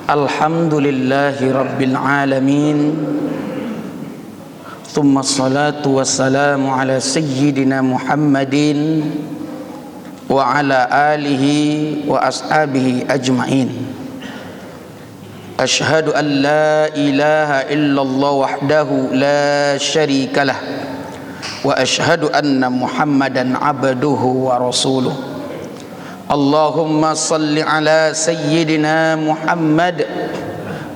Alhamdulillahi Rabbil Alamin. Thumma salatu wassalamu ala sayyidina Muhammadin wa ala alihi wa ashabihi ajma'in. Ashhadu an la ilaha illallah wahdahu la syarika lah, wa ashhadu anna Muhammadan abduhu wa rasuluh. Allahumma salli ala sayyidina Muhammad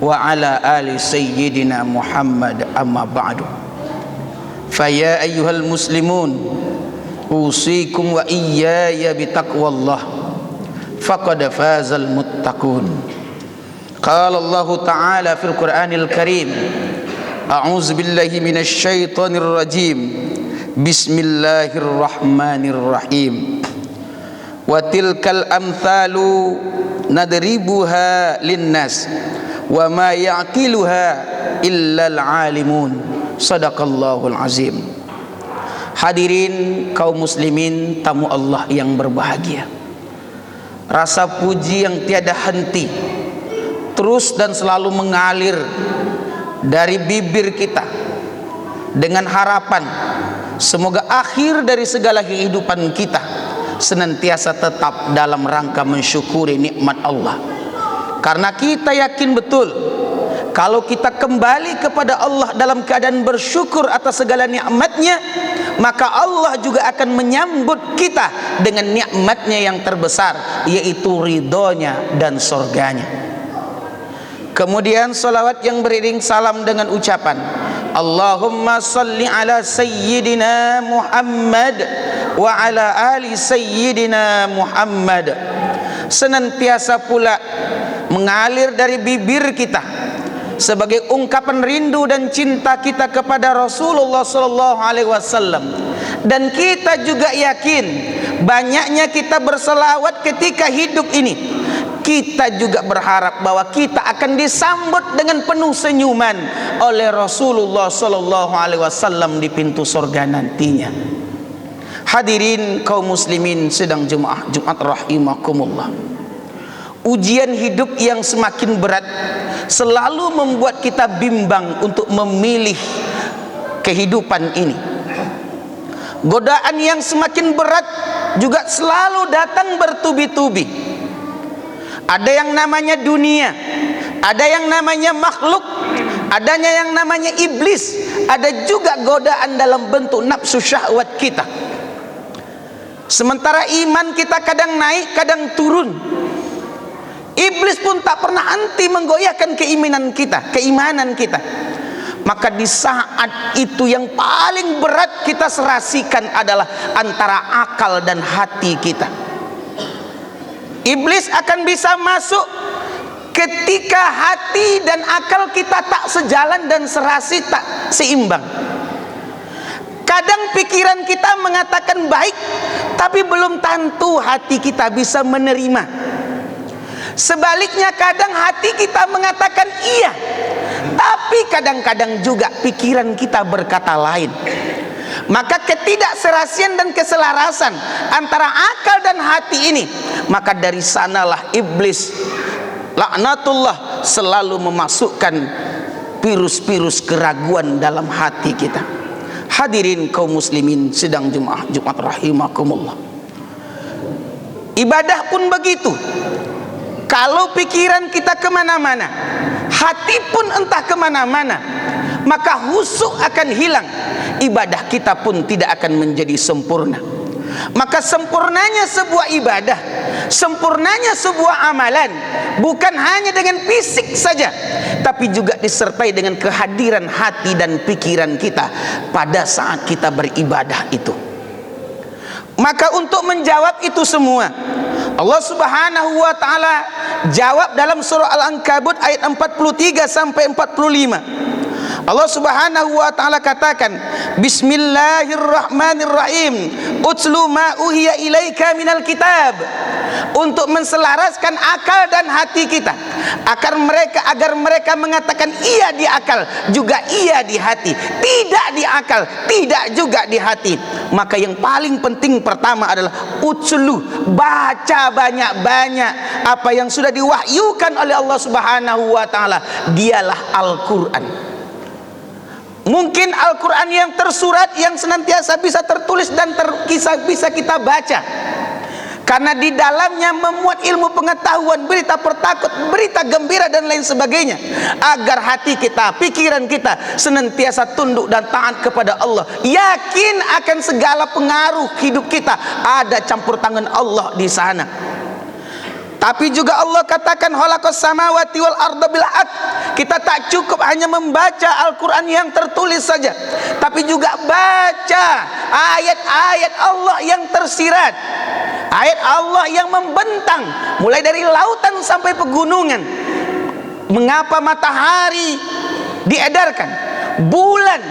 wa ala ali sayyidina Muhammad, amma ba'du. Faya ayyuhal muslimun, usikum wa iyaya bitaqwallah, faqad fazal muttaqun. Qala Allah ta'ala fil Qur'anil Karim, a'udzu billahi minasy syaithanir rajim, bismillahirrahmanirrahim. Wa tilkal amthalu nadribuha linnas wa ma ya'qiluha illal alimun. Sadaqallahul azim. Hadirin kaum muslimin, tamu Allah yang berbahagia, rasa puji yang tiada henti terus dan selalu mengalir dari bibir kita dengan harapan semoga akhir dari segala kehidupan kita senantiasa tetap dalam rangka mensyukuri nikmat Allah. Karena kita yakin betul, kalau kita kembali kepada Allah dalam keadaan bersyukur atas segala nikmatnya, maka Allah juga akan menyambut kita dengan nikmatnya yang terbesar, yaitu ridhonya dan surganya. Kemudian salawat yang beriring salam dengan ucapan Allahumma salli ala sayyidina Muhammad wa ala ali sayyidina Muhammad senantiasa pula mengalir dari bibir kita sebagai ungkapan rindu dan cinta kita kepada Rasulullah sallallahu alaihi wasallam. Dan kita juga yakin banyaknya kita berselawat ketika hidup ini, kita juga berharap bahwa kita akan disambut dengan penuh senyuman oleh Rasulullah sallallahu alaihi wasallam di pintu surga nantinya. Hadirin kaum muslimin sedang jemaah Jumat rahimakumullah. Ujian hidup yang semakin berat selalu membuat kita bimbang untuk memilih kehidupan ini. Godaan yang semakin berat juga selalu datang bertubi-tubi. Ada yang namanya dunia, ada yang namanya makhluk, adanya yang namanya iblis, ada juga godaan dalam bentuk nafsu syahwat kita. Sementara iman kita kadang naik, kadang turun. Iblis pun tak pernah henti menggoyahkan keimanan kita. Maka di saat itu yang paling berat kita serasikan adalah antara akal dan hati kita. Iblis akan bisa masuk ketika hati dan akal kita tak sejalan dan serasi, tak seimbang. Kadang pikiran kita mengatakan baik, tapi belum tentu hati kita bisa menerima. Sebaliknya kadang hati kita mengatakan iya, tapi kadang-kadang juga pikiran kita berkata lain. Maka ketidakserasian dan keselarasan antara akal dan hati ini, maka dari sanalah iblis laknatullah selalu memasukkan virus-virus keraguan dalam hati kita. Hadirin kaum muslimin sedang jemaah Jumat rahimakumullah. Ibadah pun begitu. Kalau pikiran kita kemana-mana, hati pun entah kemana-mana, maka khusyuk akan hilang, ibadah kita pun tidak akan menjadi sempurna. Maka sempurnanya sebuah ibadah, sempurnanya sebuah amalan bukan hanya dengan fisik saja, tapi juga disertai dengan kehadiran hati dan pikiran kita pada saat kita beribadah itu. Maka untuk menjawab itu semua, Allah Subhanahu wa taala jawab dalam surah Al-Ankabut ayat 43 sampai 45. Allah Subhanahu wa taala katakan, Bismillahirrahmanirrahim, utlu ma uhiya ilaika minal kitab, untuk menselaraskan akal dan hati kita agar mereka mengatakan iya di akal juga iya di hati, tidak di akal tidak juga di hati. Maka yang paling penting pertama adalah utlu, baca banyak-banyak apa yang sudah diwahyukan oleh Allah Subhanahu wa taala, dialah Al-Qur'an. Mungkin Al-Quran yang tersurat, yang senantiasa bisa tertulis dan bisa kita baca, karena di dalamnya memuat ilmu pengetahuan, berita pertakut, berita gembira dan lain sebagainya, agar hati kita, pikiran kita senantiasa tunduk dan taat kepada Allah, yakin akan segala pengaruh hidup kita ada campur tangan Allah di sana. Tapi juga Allah katakan khalaqas samawati wal arda bil haqq. Kita tak cukup hanya membaca Al-Quran yang tertulis saja, tapi juga baca ayat-ayat Allah yang tersirat, ayat Allah yang membentang mulai dari lautan sampai pegunungan. Mengapa matahari diedarkan, bulan,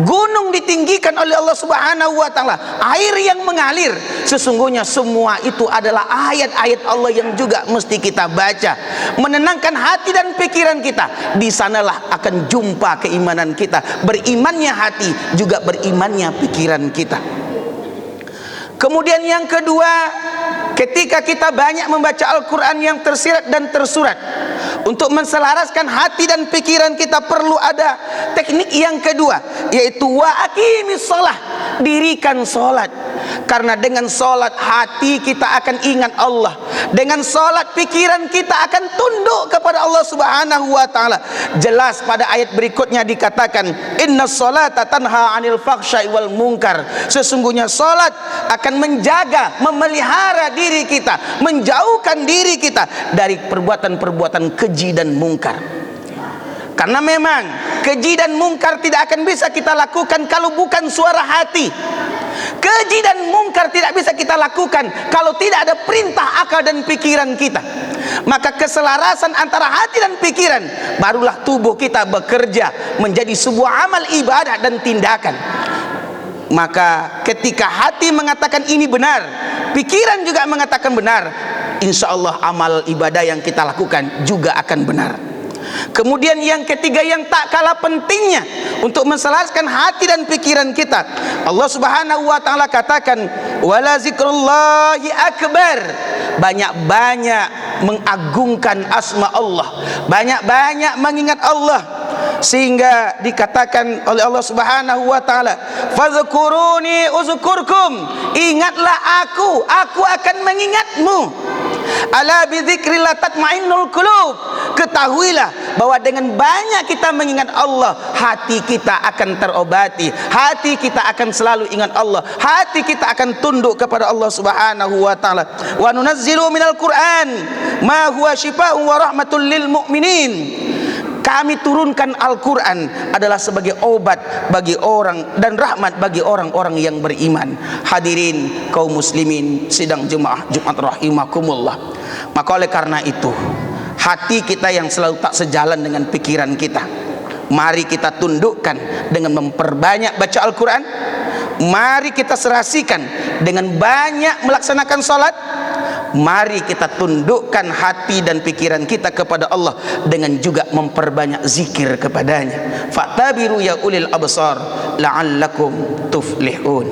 gunung ditinggikan oleh Allah Subhanahu wa taala, air yang mengalir? Sesungguhnya semua itu adalah ayat-ayat Allah yang juga mesti kita baca, menenangkan hati dan pikiran kita. Di sanalah akan jumpa keimanan kita, berimannya hati juga berimannya pikiran kita. Kemudian yang kedua, ketika kita banyak membaca Al-Quran yang tersirat dan tersurat, untuk menselaraskan hati dan pikiran kita perlu ada teknik yang kedua, yaitu wa aqimis shalah, dirikan salat. Karena dengan salat hati kita akan ingat Allah, dengan salat pikiran kita akan tunduk kepada Allah Subhanahu wa taala. Jelas pada ayat berikutnya dikatakan, innas salata tanha 'anil fahsya'i wal munkar. Sesungguhnya salat akan menjaga, memelihara diri kita, menjauhkan diri kita dari perbuatan-perbuatan keji dan mungkar. Karena memang keji dan mungkar tidak akan bisa kita lakukan kalau bukan suara hati. Keji dan mungkar tidak bisa kita lakukan kalau tidak ada perintah akal dan pikiran kita. Maka keselarasan antara hati dan pikiran, barulah tubuh kita bekerja menjadi sebuah amal ibadah dan tindakan. Maka ketika hati mengatakan ini benar, pikiran juga mengatakan benar, insya Allah amal ibadah yang kita lakukan juga akan benar. Kemudian yang ketiga yang tak kalah pentingnya untuk menselaraskan hati dan pikiran kita, Allah Subhanahu wa taala katakan, wala zikrullahi akbar. Banyak-banyak mengagungkan asma Allah, banyak-banyak mengingat Allah, sehingga dikatakan oleh Allah Subhanahu wa taala, fadhkuruni uzkurkum, ingatlah aku akan mengingatmu. Ala bidzikrillah tatmainnul qulub. Ketahuilah bahwa dengan banyak kita mengingat Allah, hati kita akan terobati, hati kita akan selalu ingat Allah, hati kita akan tunduk kepada Allah Subhanahu wa taala. Wa nunazzilu minal Qur'an ma huwa syifaa'un wa rahmatul lil mu'minin. Kami turunkan Al-Quran adalah sebagai obat bagi orang dan rahmat bagi orang-orang yang beriman. Hadirin kaum muslimin sidang Jumat rahimakumullah. Maka oleh karena itu, hati kita yang selalu tak sejalan dengan pikiran kita, mari kita tundukkan dengan memperbanyak baca Al-Quran. Mari kita serasikan dengan banyak melaksanakan salat. Mari kita tundukkan hati dan pikiran kita kepada Allah dengan juga memperbanyak zikir kepadanya. Fa'tabiru ya ulil absar la'allakum tuflihun.